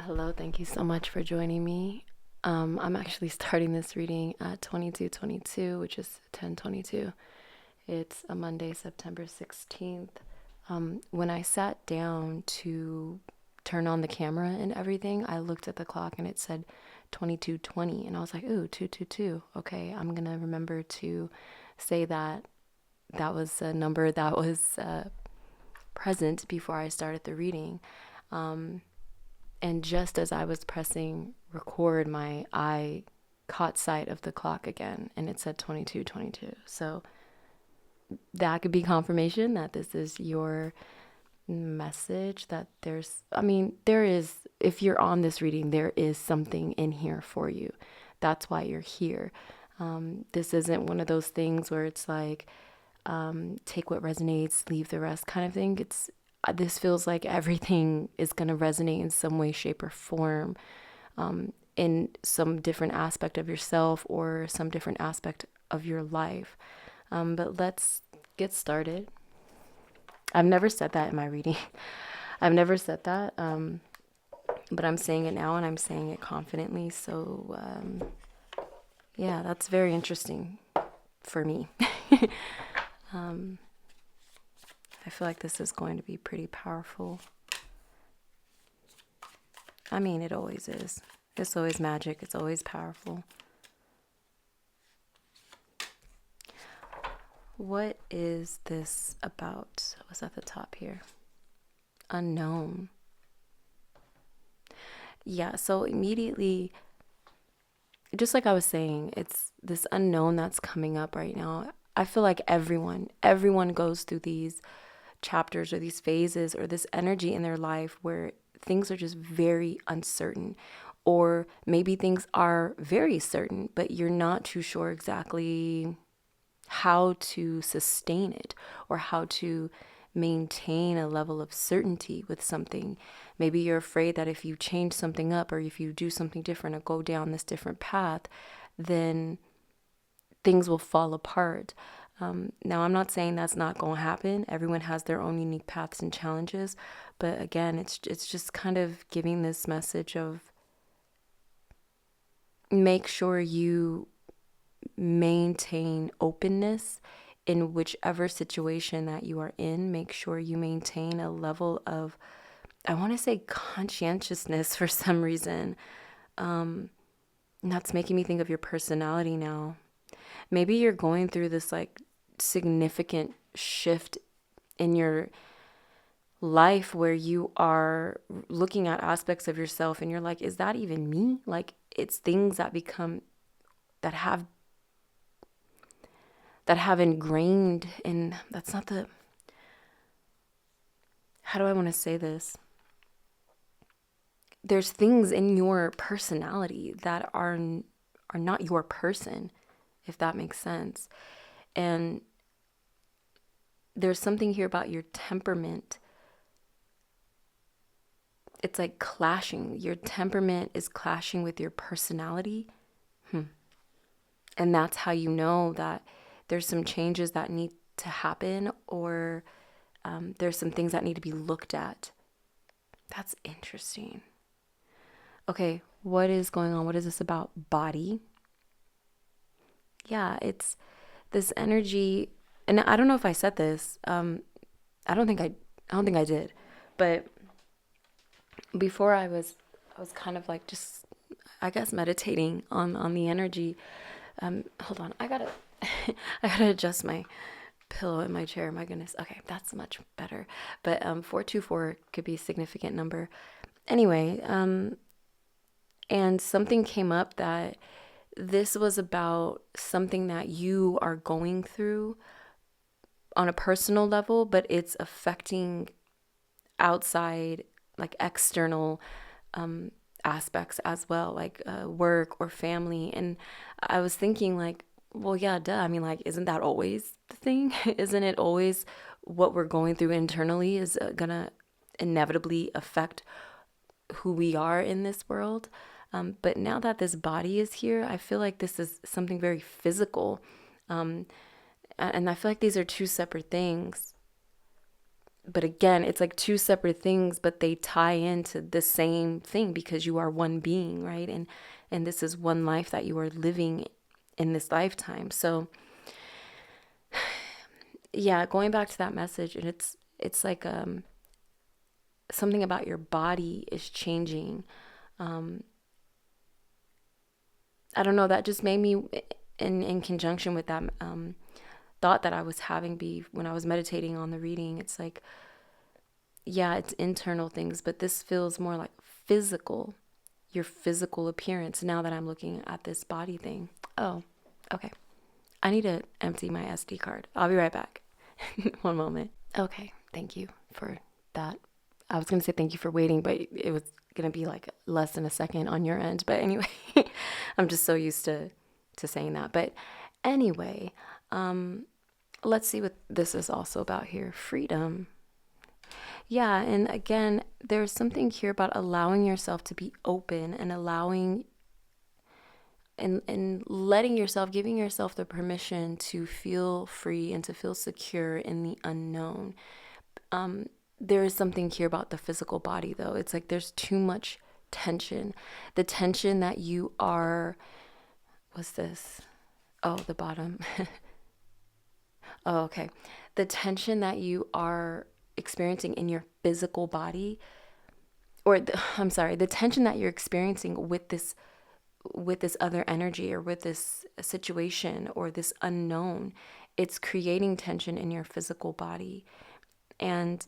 Hello, thank you so much for joining me. I'm actually starting this reading at 22:22, which is 10:22. It's a Monday, September 16th. When I sat down to turn on the camera and everything, I looked at the clock and it said 22:20, and I was like, "Ooh, 222. Okay, I'm gonna remember to say that that was a number that was present before I started the reading." Um, And just as I was pressing record, my eye caught sight of the clock again and it said 22:22. So that could be confirmation that this is your message, that there is, if you're on this reading, there is something in here for you. That's why you're here. This isn't one of those things where it's like, take what resonates, leave the rest kind of thing. This feels like everything is going to resonate in some way, shape, or form, in some different aspect of yourself or some different aspect of your life. But let's get started. I've never said that in my reading. I've never said that, but I'm saying it now and I'm saying it confidently. So, yeah, that's very interesting for me. I feel like this is going to be pretty powerful. I mean, it always is. It's always magic. It's always powerful. What is this about? What's at the top here? Unknown. Yeah, so immediately, just like I was saying, it's this unknown that's coming up right now. I feel like everyone goes through these chapters or these phases or this energy in their life where things are just very uncertain, or maybe things are very certain but you're not too sure exactly how to sustain it or how to maintain a level of certainty with something. Maybe you're afraid that if you change something up or if you do something different or go down this different path, then things will fall apart. Now, I'm not saying that's not going to happen. Everyone has their own unique paths and challenges. But again, it's just kind of giving this message of make sure you maintain openness in whichever situation that you are in. Make sure you maintain a level of, I want to say, conscientiousness for some reason. And that's making me think of your personality now. Maybe you're going through this like significant shift in your life where you are looking at aspects of yourself and you're like, is that even me? Like, it's things that become, that have ingrained in, that's not the, how do I want to say this? There's things in your personality that are not your person, if that makes sense. And there's something here about your temperament. It's like clashing. Your temperament is clashing with your personality. And that's how you know that there's some changes that need to happen, or there's some things that need to be looked at. That's interesting. Okay, what is going on? What is this about? Body. Yeah, it's this energy, and I don't know if I said this. I don't think I did. But before I was kind of like just, I guess, meditating on the energy. Hold on, I gotta I gotta adjust my pillow in my chair. My goodness. Okay, that's much better. But 424 could be a significant number. Anyway, and something came up that this was about something that you are going through on a personal level, but it's affecting outside, like external aspects as well, like work or family. And I was thinking, like, well, yeah, duh. I mean, like, isn't that always the thing? Isn't it always what we're going through internally is gonna inevitably affect who we are in this world? But now that this body is here, I feel like this is something very physical. And I feel like these are two separate things. but again, it's like two separate things, but they tie into the same thing because you are one being, right? And this is one life that you are living in this lifetime. So yeah, going back to that message, and it's like something about your body is changing. um I don't know, that just made me, in conjunction with that thought that I was having be when I was meditating on the reading. It's like, yeah, it's internal things, but this feels more like physical, your physical appearance now that I'm looking at this body thing. Oh, okay. I need to empty my SD card. I'll be right back. One moment. Okay, thank you for that. I was going to say thank you for waiting, but it was going to be like less than a second on your end. But anyway, I'm just so used to saying that. But anyway, let's see what this is also about here. Freedom. Yeah, and again, there's something here about allowing yourself to be open and allowing and letting yourself, giving yourself the permission to feel free and to feel secure in the unknown. There is something here about the physical body, though. It's like there's too much tension. The tension that you are, what's this? Oh, the bottom. Oh, okay. The tension that you are experiencing in your physical body, or I'm sorry, the tension that you're experiencing with this other energy or with this situation or this unknown, it's creating tension in your physical body. And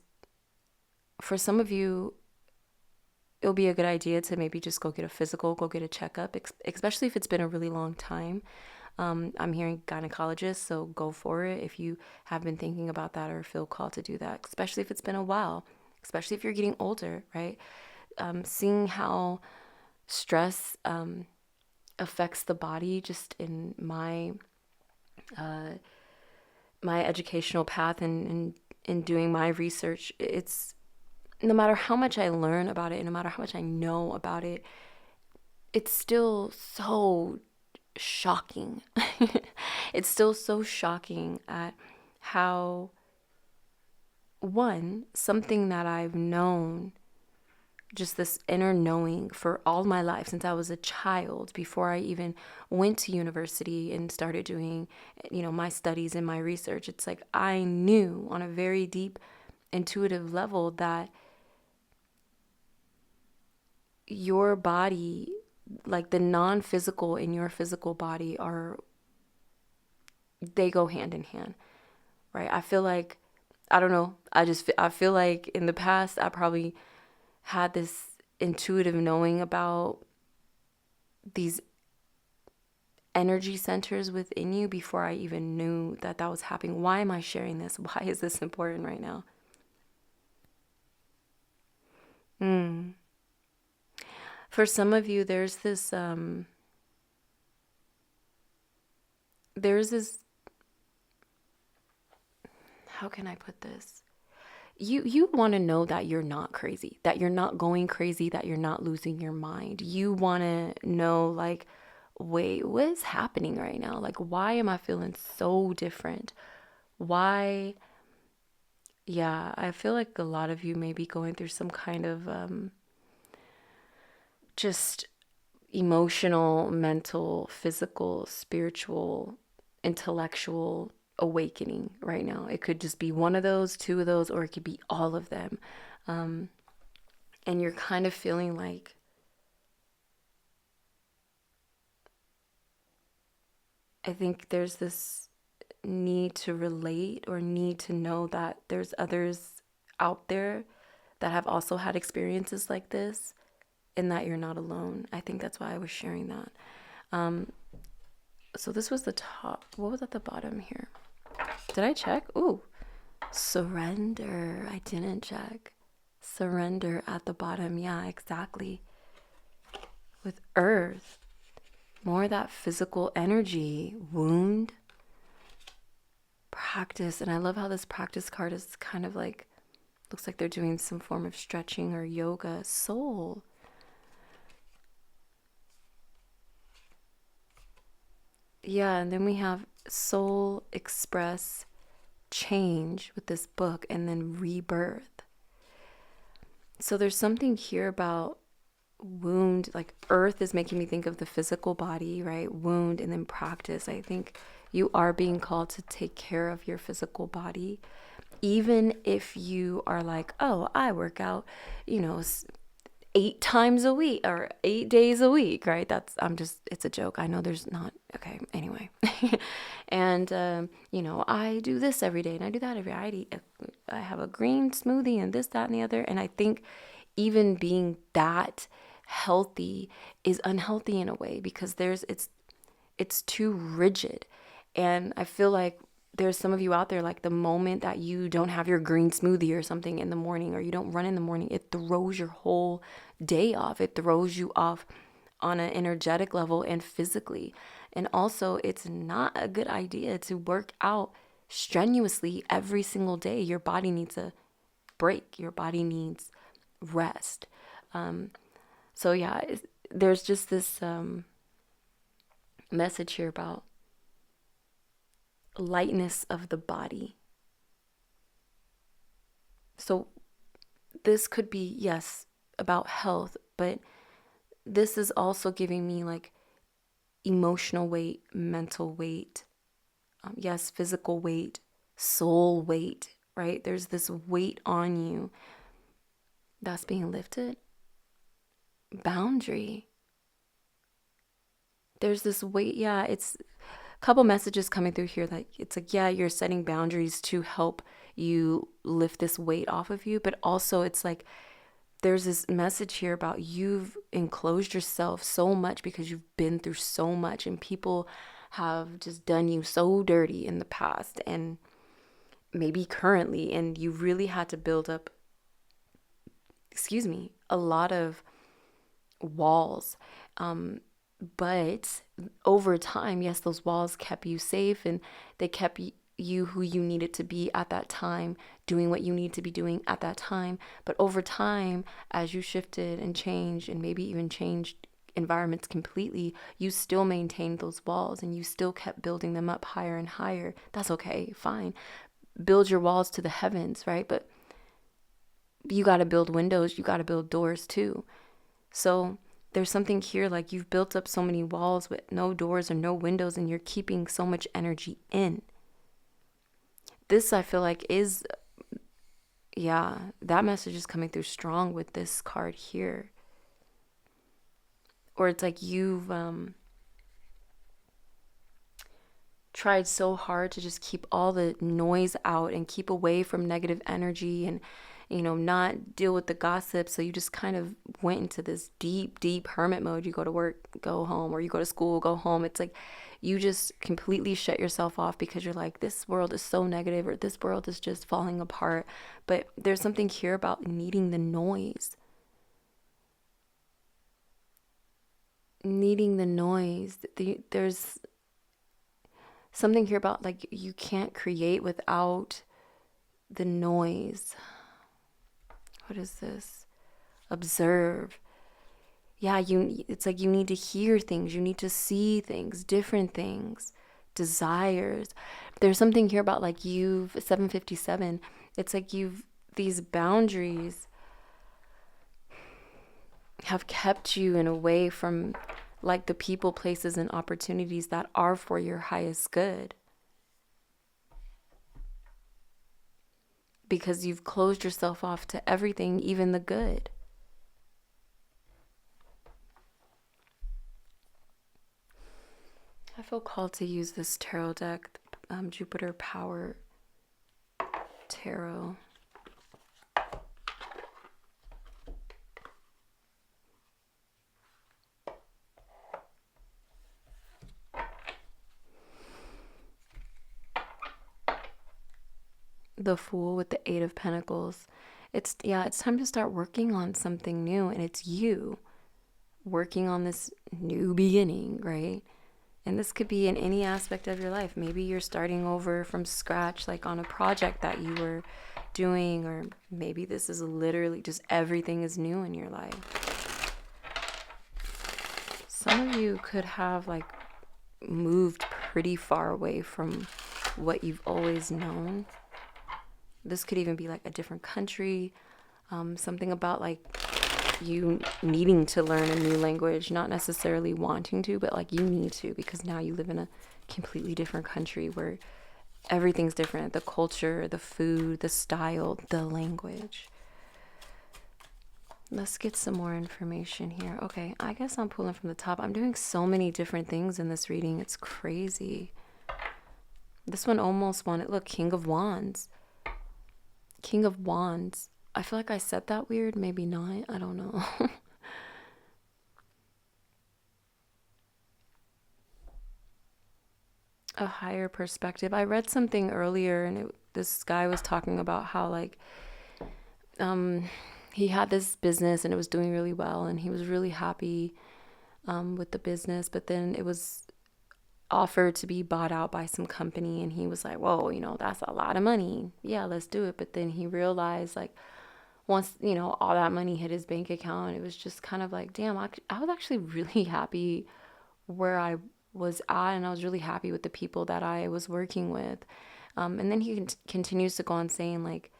for some of you, it'll be a good idea to maybe just go get a physical, go get a checkup, especially if it's been a really long time. I'm hearing gynecologists, so go for it if you have been thinking about that or feel called to do that, especially if it's been a while, especially if you're getting older, right? Seeing how stress affects the body, just in my educational path and in doing my research, it's no matter how much I learn about it and no matter how much I know about it, it's still so shocking. It's still so shocking at how, one, something that I've known, just this inner knowing for all my life since I was a child, before I even went to university and started doing, my studies and my research. It's like I knew on a very deep intuitive level that your body, like the non-physical in your physical body, they go hand in hand, right? I feel like, I don't know, I feel like in the past I probably had this intuitive knowing about these energy centers within you before I even knew that that was happening. Why am I sharing this? Why is this important right now? For some of you, there's this, how can I put this? You want to know that you're not crazy, that you're not going crazy, that you're not losing your mind. You want to know, like, wait, what is happening right now? Like, why am I feeling so different? Why? Yeah, I feel like a lot of you may be going through some kind of just emotional, mental, physical, spiritual, intellectual awakening right now. It could just be one of those, two of those, or it could be all of them. And you're kind of feeling like, I think there's this need to relate or need to know that there's others out there that have also had experiences like this and that you're not alone. I think that's why I was sharing that. So this was the top. What was at the bottom here? Did I check? Ooh, surrender. I didn't check. Surrender at the bottom. Yeah, exactly. With earth, more of that physical energy, wound, practice. And I love how this practice card is kind of like, looks like they're doing some form of stretching or yoga. Soul. Yeah, and then we have soul, express, change with this book and then rebirth. So there's something here about wound, like earth is making me think of the physical body, right? Wound and then practice. I think you are being called to take care of your physical body. Even if you are like, oh, I work out, 8 times a week or 8 days a week, right? It's a joke. I know there's not, okay, anyway. And, I do this every day and I do that every day. I have a green smoothie and this, that, and the other. And I think even being that healthy is unhealthy in a way because it's too rigid. And I feel like there's some of you out there, like the moment that you don't have your green smoothie or something in the morning, or you don't run in the morning, it throws your whole day off. It throws you off on an energetic level and physically. And also, it's not a good idea to work out strenuously every single day. Your body needs a break. Your body needs rest. So yeah, there's just this message here about lightness of the body. So this could be, yes, about health, but this is also giving me like emotional weight, mental weight, yes, physical weight, soul weight, right? There's this weight on you that's being lifted. Boundary. There's this weight, yeah, it's a couple messages coming through here that it's like, yeah, you're setting boundaries to help you lift this weight off of you, but also it's like there's this message here about you've enclosed yourself so much because you've been through so much and people have just done you so dirty in the past and maybe currently, and you really had to build up, a lot of walls. But over time, yes, those walls kept you safe and they kept you who you needed to be at that time, doing what you need to be doing at that time. But over time, as you shifted and changed and maybe even changed environments completely, you still maintained those walls and you still kept building them up higher and higher. That's okay, fine. Build your walls to the heavens, right? But you got to build windows, you got to build doors too. So there's something here like you've built up so many walls with no doors or no windows and you're keeping so much energy in. This I feel like is, yeah, that message is coming through strong with this card here. Or it's like you've tried so hard to just keep all the noise out and keep away from negative energy and not deal with the gossip. So you just kind of went into this deep hermit mode. You go to work, go home, or you go to school, go home. It's like you just completely shut yourself off because you're like, this world is so negative or this world is just falling apart. But there's something here about needing the noise. Needing the noise. There's something here about like you can't create without the noise. What is this? Observe. Yeah, it's like you need to hear things, you need to see things, different things, desires. There's something here about like 757. It's like these boundaries have kept you in a way from like the people, places, and opportunities that are for your highest good. Because you've closed yourself off to everything, even the good. I feel called to use this tarot deck, Jupiter Power Tarot. The Fool with the 8 of Pentacles. It's time to start working on something new, and it's you working on this new beginning, right? And this could be in any aspect of your life. Maybe you're starting over from scratch, like on a project that you were doing, or maybe this is literally just everything is new in your life. Some of you could have like moved pretty far away from what you've always known. This could even be like a different country. Something about like you needing to learn a new language, not necessarily wanting to, but like you need to, because now you live in a completely different country where everything's different. The culture, the food, the style, the language. Let's get some more information here. Okay, I guess I'm pulling from the top. I'm doing so many different things in this reading. It's crazy. This one almost wanted, look, King of Wands. King of Wands. I feel like I said that weird. Maybe not. I don't know. A higher perspective. I read something earlier, and this guy was talking about how like he had this business and it was doing really well, and he was really happy with the business, but then it was offered to be bought out by some company, and he was like, whoa, that's a lot of money, yeah, let's do it. But then he realized, like, once all that money hit his bank account, it was just kind of like, damn, I was actually really happy where I was at, and I was really happy with the people that I was working with. And then he continues to go on saying, like,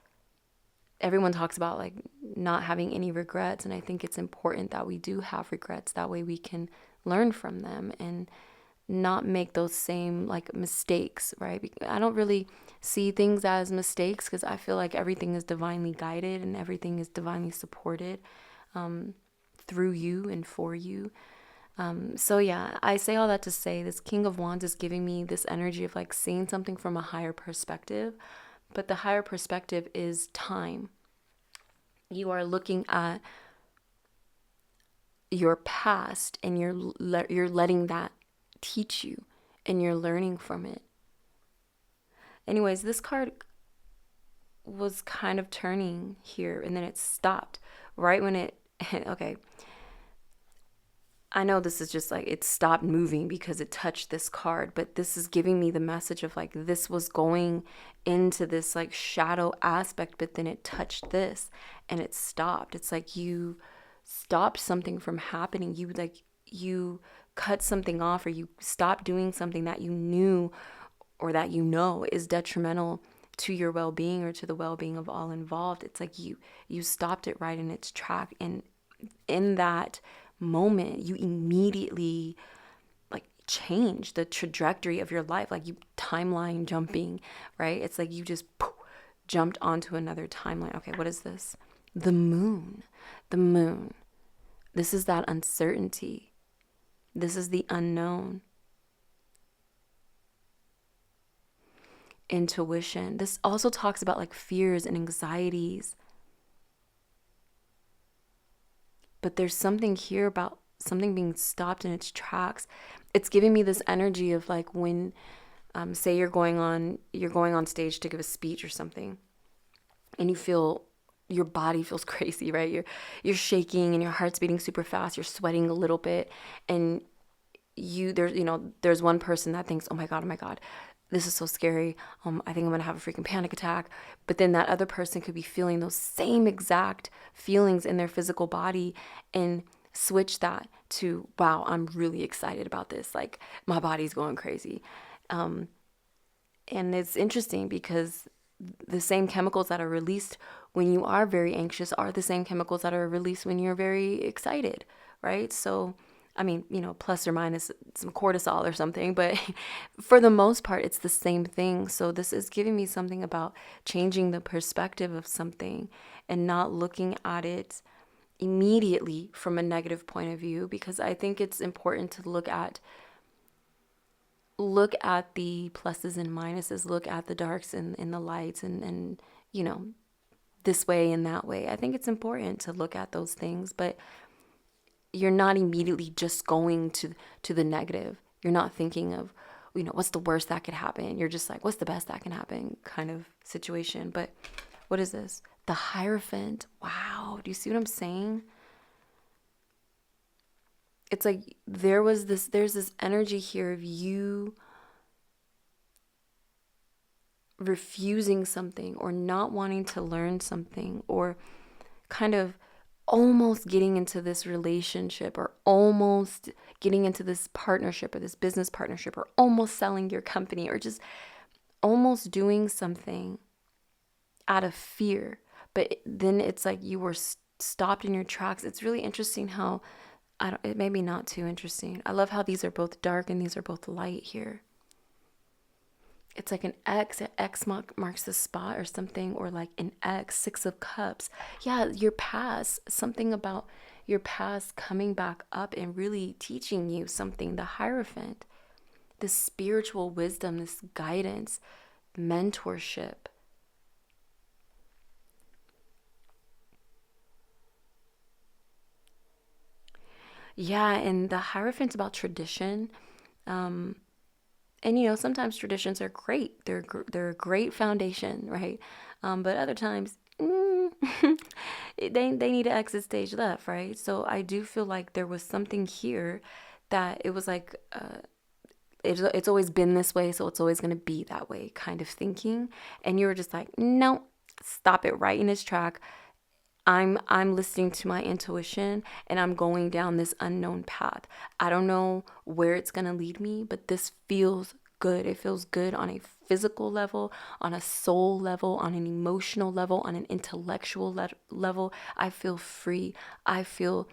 everyone talks about like not having any regrets, and I think it's important that we do have regrets. That way we can learn from them and not make those same like mistakes, right? I don't really see things as mistakes, because I feel like everything is divinely guided and everything is divinely supported through you and for you. So yeah, I say all that to say this King of Wands is giving me this energy of like seeing something from a higher perspective, but the higher perspective is time. You are looking at your past, and you're letting that teach you, and you're learning from it. Anyways, this card was kind of turning here, and then it stopped right when it okay, I know this is just like it stopped moving because it touched this card, but this is giving me the message of like this was going into this like shadow aspect, but then it touched this and it stopped. It's like you stopped something from happening. You cut something off, or you stopped doing something that you knew or that is detrimental to your well-being or to the well-being of all involved. It's like you stopped it right in its track, and in that moment you immediately like change the trajectory of your life, like you timeline jumping, right? It's like you just jumped onto another timeline. Okay, what is this? The moon. The moon. This is that uncertainty. This is the unknown. Intuition. This also talks about like fears and anxieties. But there's something here about something being stopped in its tracks. It's giving me this energy of like when, say you're going on stage to give a speech or something, and you feel your body feels crazy, right? You're shaking and your heart's beating super fast. You're sweating a little bit, and there's one person that thinks, oh my God, this is so scary. I think I'm gonna have a freaking panic attack. But then that other person could be feeling those same exact feelings in their physical body, and switch that to, wow, I'm really excited about this. Like my body's going crazy. And it's interesting because the same chemicals that are released when you are very anxious are the same chemicals that are released when you're very excited, right? So I mean, plus or minus some cortisol or something, but for the most part, it's the same thing. So this is giving me something about changing the perspective of something and not looking at it immediately from a negative point of view, because I think it's important to look at the pluses and minuses, look at the darks and the lights, and this way and that way. I think it's important to look at those things, but you're not immediately just going to the negative. You're not thinking of, what's the worst that could happen. You're just like, what's the best that can happen kind of situation. But what is this? The Hierophant. Wow. Do you see what I'm saying? It's like there's this energy here of you refusing something, or not wanting to learn something, or kind of almost getting into this relationship, or almost getting into this partnership or this business partnership, or almost selling your company, or just almost doing something out of fear. But then it's like you were stopped in your tracks. It's really interesting how, it may be not too interesting. I love how these are both dark and these are both light here. It's like an X. An X marks the spot or something, or like an X, Six of Cups. Yeah, your past, something about your past coming back up and really teaching you something. The Hierophant, this spiritual wisdom, this guidance, mentorship. Yeah, and the Hierophant's about tradition. Um, and sometimes traditions are great. They're a great foundation, right? But other times, they need to exit stage left, right? So I do feel like there was something here that it was like it's always been this way, so it's always going to be that way kind of thinking. And you were just like, no, stop it right in its track. I'm listening to my intuition and I'm going down this unknown path. I don't know where it's going to lead me, but this feels good. It feels good on a physical level, on a soul level, on an emotional level, on an intellectual level. I feel free. I feel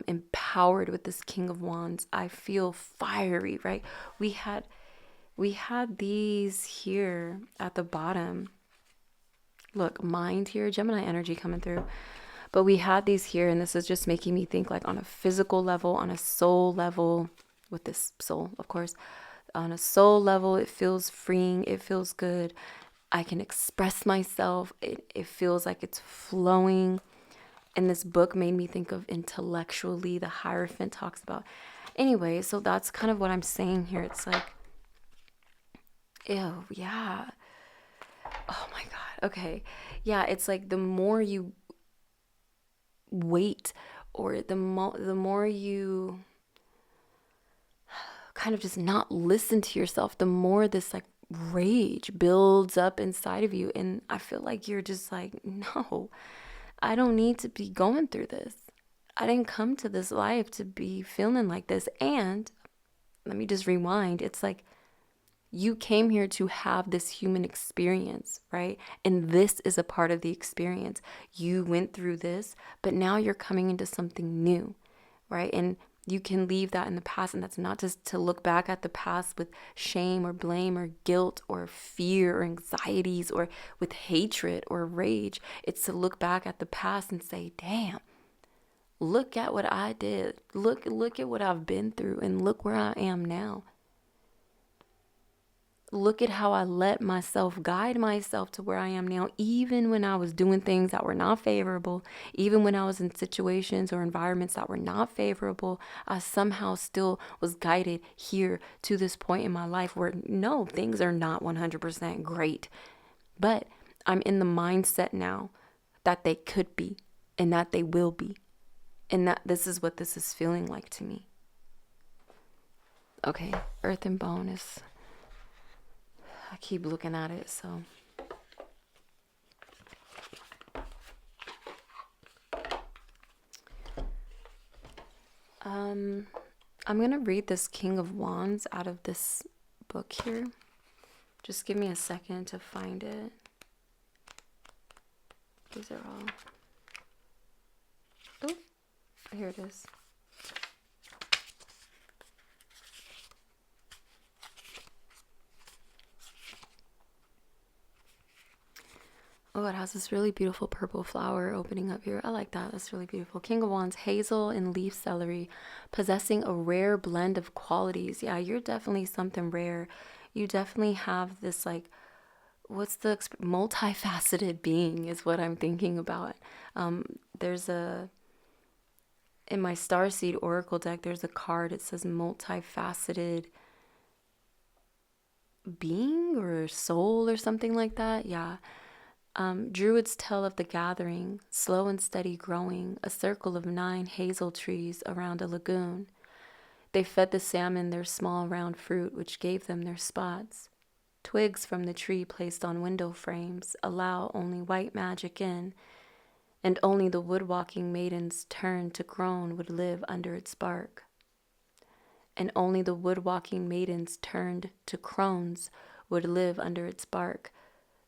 empowered with this King of Wands. I feel fiery, right? We had these here at the bottom. Look, mind here, Gemini energy coming through. But we had these here, and this is just making me think like on a physical level, on a soul level, with this soul, of course. On a soul level, it feels freeing. It feels good. I can express myself. It feels like it's flowing. And this book made me think of intellectually. The Hierophant talks about. Anyway, so that's kind of what I'm saying here. It's like, ew, yeah. Oh my God. Okay. Yeah, it's like the more you wait, or the more you kind of just not listen to yourself, the more this like rage builds up inside of you. And I feel like you're just like, no, I don't need to be going through this. I didn't come to this life to be feeling like this. And let me just rewind. It's like you came here to have this human experience, right? And this is a part of the experience. You went through this, but now you're coming into something new, right? And you can leave that in the past. And that's not just to look back at the past with shame or blame or guilt or fear or anxieties or with hatred or rage. It's to look back at the past and say, damn, look at what I did. Look at what I've been through, and look where I am now. Look at how I let myself guide myself to where I am now, even when I was doing things that were not favorable, even when I was in situations or environments that were not favorable. I somehow still was guided here to this point in my life where no, things are not 100% great, but I'm in the mindset now that they could be and that they will be, and that this is what this is feeling like to me. Okay, Earth and Bone is... I keep looking at it, so. I'm going to read this King of Wands out of this book here. Just give me a second to find it. These are all... Oh, here it is. Oh, it has this really beautiful purple flower opening up here. I like that. That's really beautiful. King of Wands, hazel and leaf celery, possessing a rare blend of qualities. Yeah, you're definitely something rare. You definitely have this like, what's the multifaceted being is what I'm thinking about. There's in my Starseed Oracle deck, there's a card. It says multifaceted being or soul or something like that. Yeah. Druids tell of the gathering, slow and steady growing, a circle of 9 hazel trees around a lagoon. They fed the salmon their small round fruit, which gave them their spots. Twigs from the tree placed on window frames allow only white magic in, and only the woodwalking maidens turned to crone would live under its bark. And only the woodwalking maidens turned to crones would live under its bark.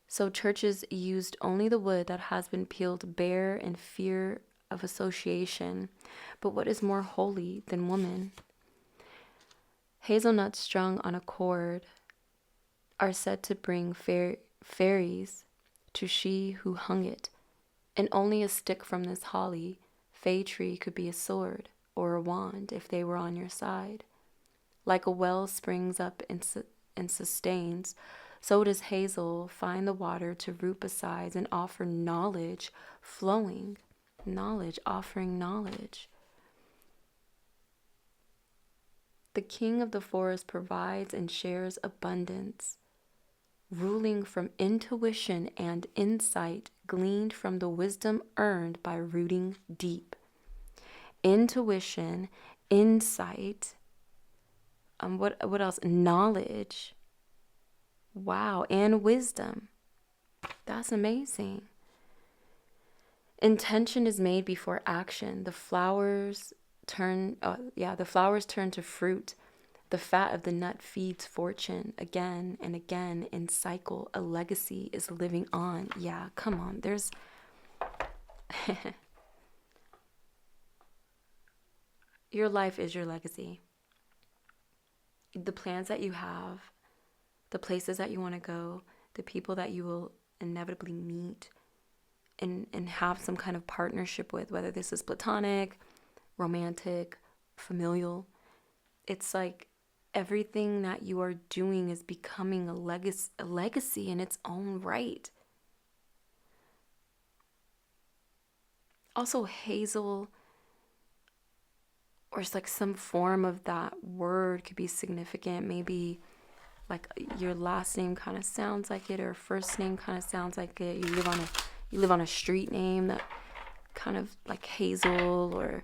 So churches used only the wood that has been peeled bare in fear of association. But what is more holy than woman? Hazelnuts strung on a cord are said to bring fairies to she who hung it, and only a stick from this holly, fay tree, could be a sword or a wand if they were on your side. Like a well springs up and sustains, so does hazel find the water to root besides and offer knowledge flowing, knowledge offering knowledge. The king of the forest provides and shares abundance, ruling from intuition and insight gleaned from the wisdom earned by rooting deep. Intuition, insight, what else? Knowledge. Wow, and wisdom. That's amazing. Intention is made before action. The flowers turn to fruit. The fat of the nut feeds fortune again and again in cycle. A legacy is living on. Yeah, come on. There's your life is your legacy. The plans that you have, the places that you want to go, the people that you will inevitably meet and have some kind of partnership with, whether this is platonic, romantic, familial. It's like everything that you are doing is becoming a legacy in its own right. Also, hazel, or it's like some form of that word could be significant. Maybe like your last name kind of sounds like it, or first name kind of sounds like it. You live on a street name that kind of like Hazel or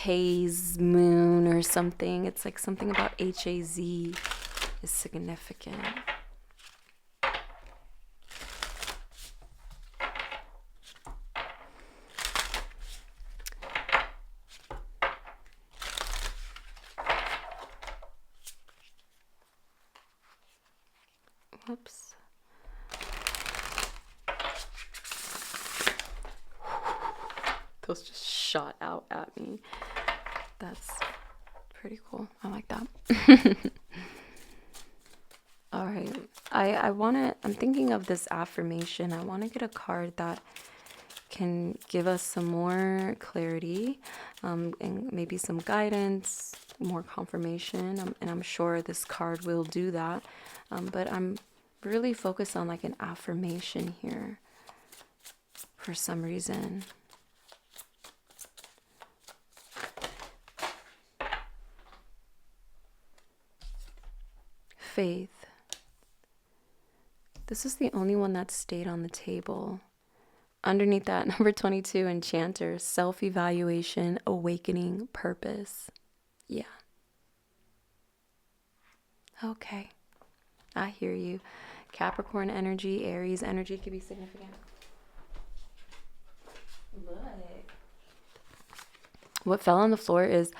Haze Moon or something. It's like something about H-A-Z is significant. Whoops. Those just shot out at me. That's pretty cool. I like that. All right. I'm thinking of this affirmation. I want to get a card that can give us some more clarity, and maybe some guidance, more confirmation. And I'm sure this card will do that. But I'm really focused on like an affirmation here for some reason. Faith. This is the only one that stayed on the table. Underneath that, number 22, Enchanter, self-evaluation, awakening, purpose. Yeah. Okay. I hear you. Capricorn energy, Aries energy could be significant. What fell on the floor is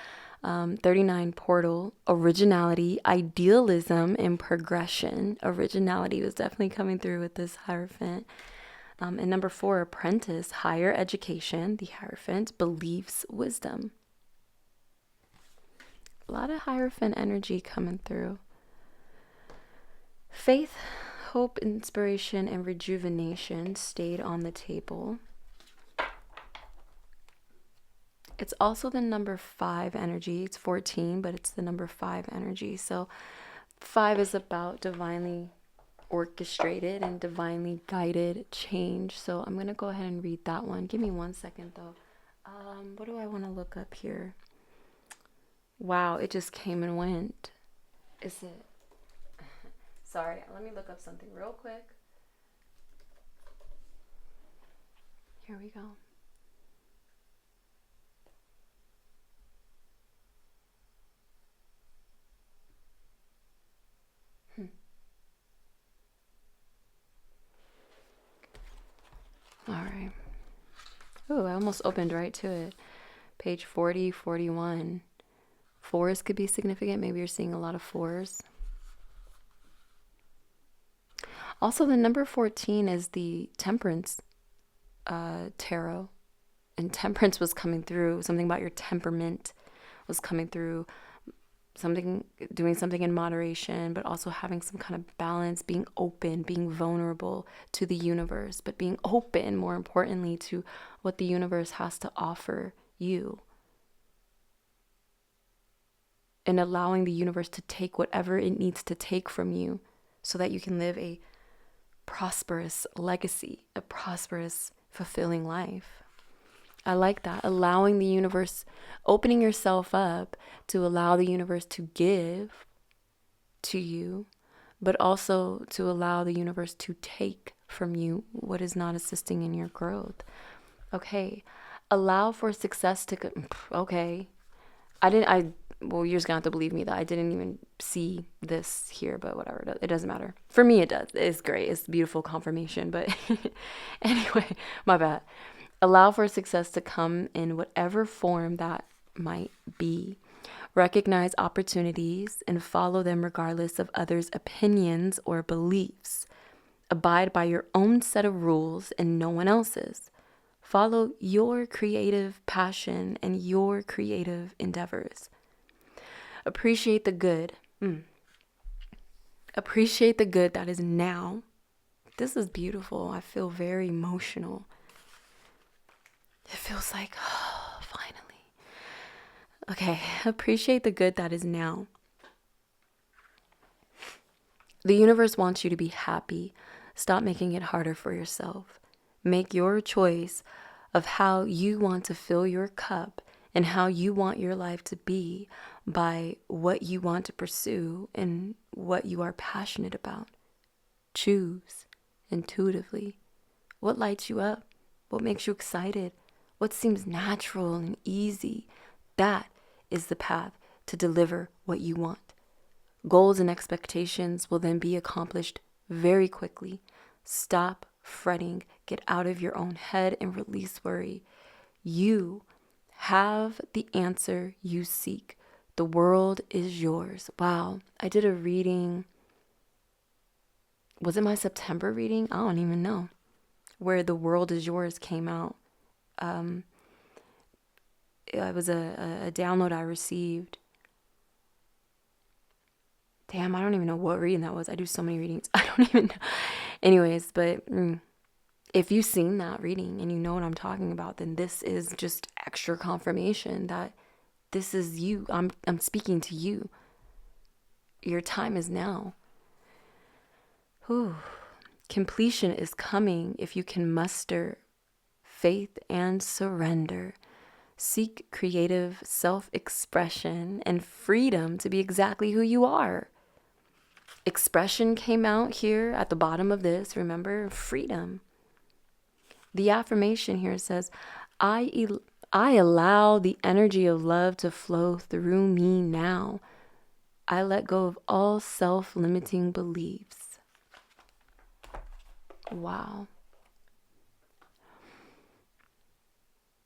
39, portal, originality, idealism, and progression. Originality was definitely coming through with this Hierophant. And number 4, apprentice, higher education, the Hierophant, beliefs, wisdom. A lot of Hierophant energy coming through. Faith, hope, inspiration, and rejuvenation stayed on the table. It's also the number 5 energy. It's 14, but it's the number 5 energy. So 5 is about divinely orchestrated and divinely guided change. So I'm going to go ahead and read that one. Give me 1 second, though. What do I want to look up here? Wow, it just came and went. Is it? Sorry, let me look up something real quick. Here we go. All right. Oh, I almost opened right to it. Page 40, 41. 4s could be significant. Maybe you're seeing a lot of 4s. Also, the number 14 is the temperance tarot. And temperance was coming through. Something about your temperament was coming through. Something, doing something in moderation, but also having some kind of balance, being open, being vulnerable to the universe, but being open, more importantly, to what the universe has to offer you. And allowing the universe to take whatever it needs to take from you so that you can live a prosperous legacy, a prosperous, fulfilling life. I like that. Allowing the universe, opening yourself up to allow the universe to give to you, but also to allow the universe to take from you what is not assisting in your growth. Okay. Allow for success to, okay. Well, you're just gonna have to believe me that I didn't even see this here, but whatever. It doesn't matter. For me, it does. It's great. It's beautiful confirmation, but anyway, my bad. Allow for success to come in whatever form that might be. Recognize opportunities and follow them regardless of others' opinions or beliefs. Abide by your own set of rules and no one else's. Follow your creative passion and your creative endeavors. Appreciate the good. Appreciate the good that is now. This is beautiful. I feel very emotional. It feels like, oh, finally. Okay, appreciate the good that is now. The universe wants you to be happy. Stop making it harder for yourself. Make your choice of how you want to fill your cup and how you want your life to be by what you want to pursue and what you are passionate about. Choose intuitively. What lights you up? What makes you excited? What seems natural and easy? That is the path to deliver what you want. Goals and expectations will then be accomplished very quickly. Stop fretting, get out of your own head and release worry. You have the answer you seek. The world is yours. Wow, I did a reading. Was it my September reading? I don't even know. Where the world is yours came out. It was a download I received. Damn, I don't even know what reading that was. I do so many readings. I don't even know. Anyways, but if you've seen that reading and you know what I'm talking about, then this is just extra confirmation that this is you. I'm speaking to you. Your time is now. Whew. Completion is coming if you can muster faith and surrender. Seek creative self-expression and freedom to be exactly who you are. Expression came out here at the bottom of this. Remember, freedom. The affirmation here says, I allow the energy of love to flow through me now. I let go of all self-limiting beliefs. Wow.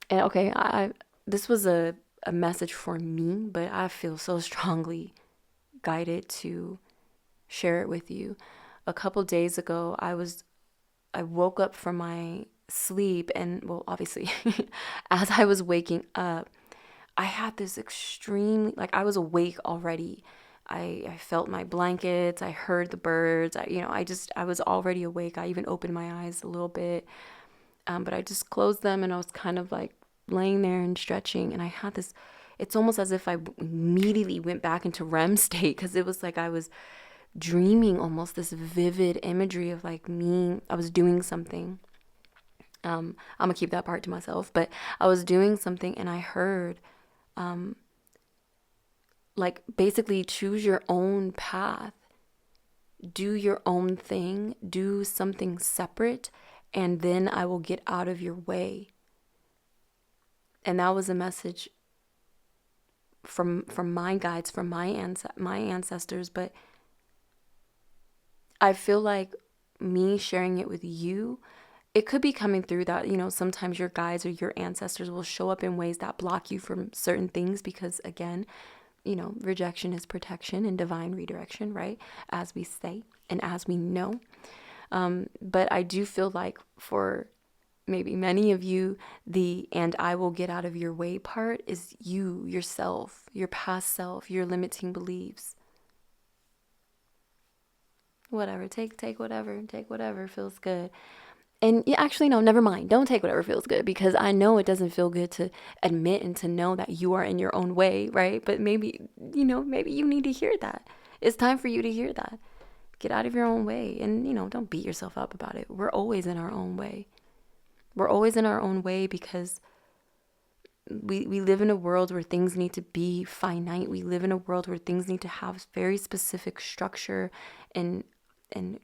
And okay, this was a message for me, but I feel so strongly guided to share it with you. A couple days ago, I woke up from my sleep and, well, obviously, as I was waking up, I had this extremely, like, I was awake already. I felt my blankets, I heard the birds, I was already awake. I even opened my eyes a little bit, but I just closed them and I was kind of like laying there and stretching, and I had this, it's almost as if I immediately went back into REM state, because it was like I was dreaming almost this vivid imagery of like me, I was doing something. I'm gonna keep that part to myself, but I was doing something and I heard, like, basically choose your own path, do your own thing, do something separate, and then I will get out of your way. And that was a message from my guides, from my ancestors, but I feel like me sharing it with you, it could be coming through that, sometimes your guides or your ancestors will show up in ways that block you from certain things because, again, rejection is protection and divine redirection, right? As we say and as we know. But I do feel like for maybe many of you, the "and I will get out of your way" part is you, yourself, your past self, your limiting beliefs. Whatever, take whatever feels good. And yeah, actually, no, never mind. Don't take whatever feels good, because I know it doesn't feel good to admit and to know that you are in your own way, right? But maybe, maybe you need to hear that. It's time for you to hear that. Get out of your own way and, don't beat yourself up about it. We're always in our own way. We're always in our own way because we live in a world where things need to be finite. We live in a world where things need to have very specific structure and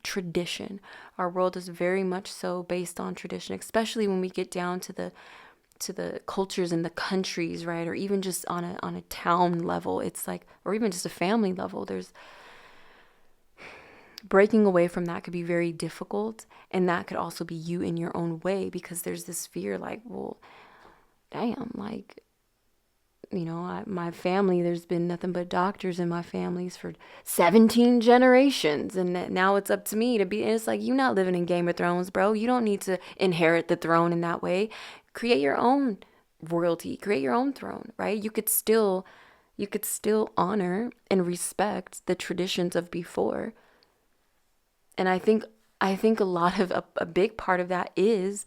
tradition. Our world is very much so based on tradition, especially when we get down to the cultures in the countries, right? Or even just on a town level. It's like, or even just a family level. There's breaking away from that could be very difficult, and that could also be you in your own way, because there's this fear like, well, damn, like, my family, there's been nothing but doctors in my families for 17 generations. And now it's up to me to be. And it's like, you're not living in Game of Thrones, bro. You don't need to inherit the throne in that way. Create your own royalty, create your own throne, right? You could still honor and respect the traditions of before. And I think a lot of a big part of that is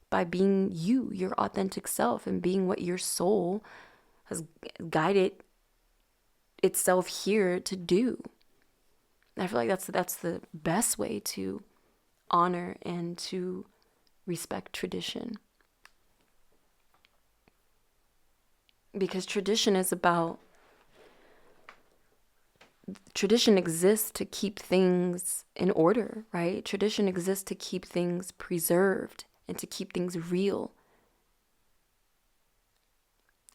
by being you, your authentic self, and being what your soul has guided itself here to do. I feel like that's the best way to honor and to respect tradition. Because tradition exists to keep things in order, right? Tradition exists to keep things preserved and to keep things real.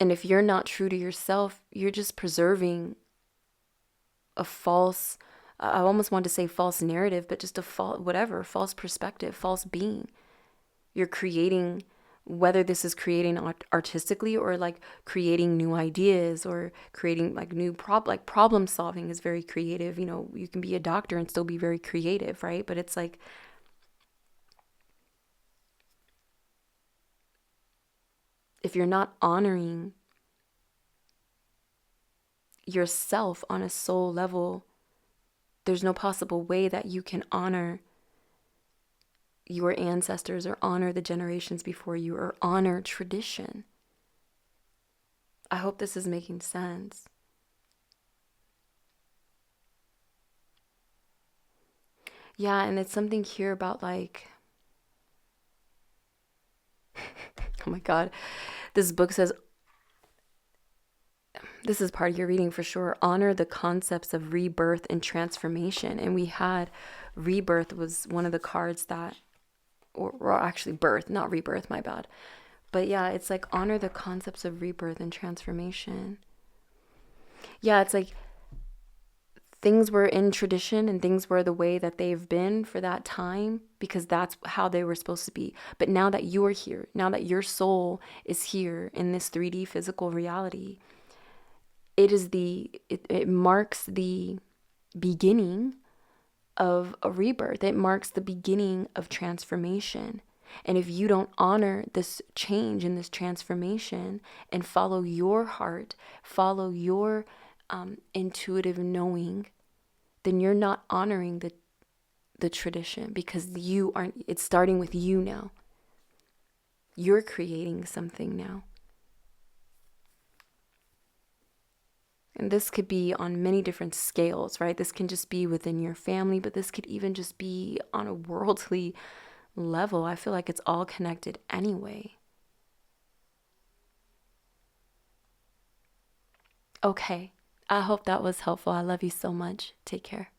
And if you're not true to yourself, you're just preserving a false, I almost want to say false narrative, but just a false perspective, false being. You're creating, whether this is creating artistically or like creating new ideas or creating like like problem solving is very creative. You can be a doctor and still be very creative, right? But it's like, if you're not honoring yourself on a soul level, there's no possible way that you can honor your ancestors or honor the generations before you or honor tradition. I hope this is making sense. Yeah, and it's something here about like, oh my God, this book says, this is part of your reading for sure, honor the concepts of rebirth and transformation. And we had rebirth was one of the cards that, or actually birth, not rebirth, my bad. But yeah, it's like honor the concepts of rebirth and transformation. Yeah, it's like things were in tradition and things were the way that they've been for that time because that's how they were supposed to be. But now that you are here, now that your soul is here in this 3D physical reality, it marks the beginning of a rebirth. It marks the beginning of transformation. And if you don't honor this change and this transformation and follow your heart, follow your intuitive knowing, then you're not honoring the tradition, because you aren't, it's starting with you now. You're creating something now. And this could be on many different scales, right? This can just be within your family, but this could even just be on a worldly level. I feel like it's all connected anyway. Okay. I hope that was helpful. I love you so much. Take care.